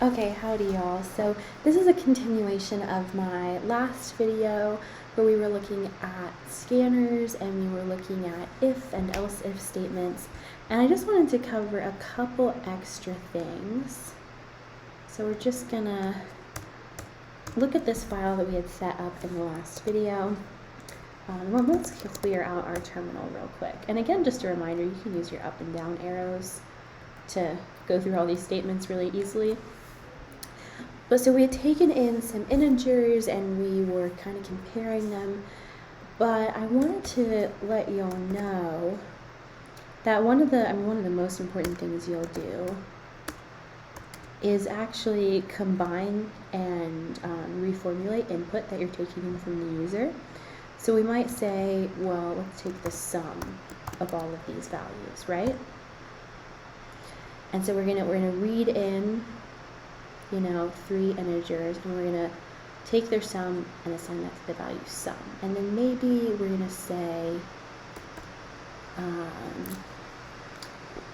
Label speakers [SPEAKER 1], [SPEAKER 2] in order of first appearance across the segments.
[SPEAKER 1] Okay, howdy y'all. So this is a continuation of my last video where we were looking at scanners and we were looking at if and else if statements, and I just wanted to cover a couple extra things. So we're just gonna look at this file that we had set up in the last video. Well, let's clear out our terminal real quick. And again, just a reminder, you can use your up and down arrows to go through all these statements really easily. But so we had taken in some integers and we were kind of comparing them, but I wanted to let y'all know that one of the most important things you'll do is actually combine and reformulate input that you're taking in from the user. So we might say, well, let's take the sum of all of these values, right? And so we're gonna read in, you know, 3 integers, and we're gonna take their sum and assign that to the value sum. And then maybe we're gonna say,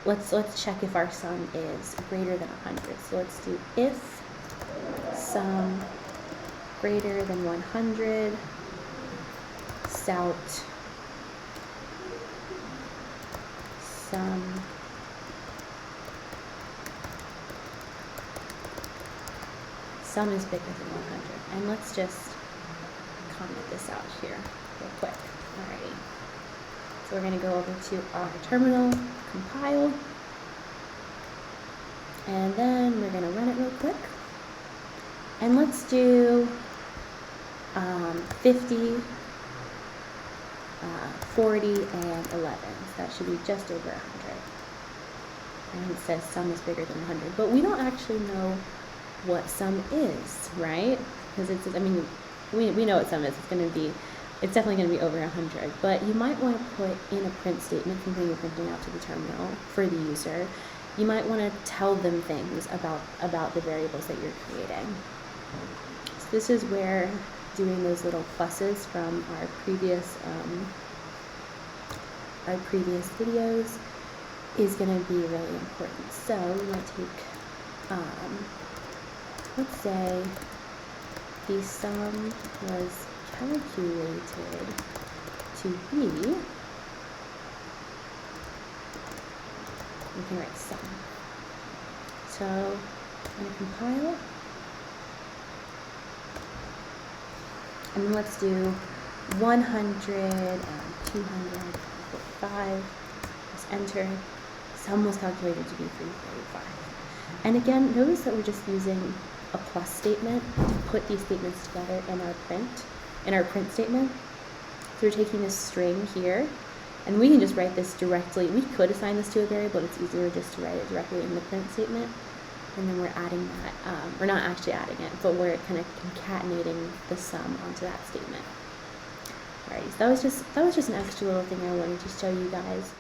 [SPEAKER 1] let's check if our sum is greater than 100. So let's do if sum greater than 100, sout sum is bigger than 100. And let's just comment this out here real quick. Alrighty. So we're going to go over to our terminal, compile, and then we're going to run it real quick. And let's do 50, 40, and 11. So that should be just over 100. And it says sum is bigger than 100. But we don't actually know what sum is, right? Because it's, I mean, we know what sum is. It's definitely going to be over 100. But you might want to put in a print statement, something you're printing out to the terminal for the user. You might want to tell them things about the variables that you're creating. So this is where doing those little pluses from our previous videos is going to be really important. So we might take let's say the sum was calculated to be, we can write sum. So I'm going to compile, and then let's do 100 and 245, let's enter, sum was calculated to be 345. And again, notice that we're just using a plus statement to put these statements together in our print statement. So we're taking this string here, and we can just write this directly. We could assign this to a variable, but it's easier just to write it directly in the print statement. And then we're adding that, we're not actually adding it, but we're kind of concatenating the sum onto that statement. Alright, so that was just an extra little thing I wanted to show you guys.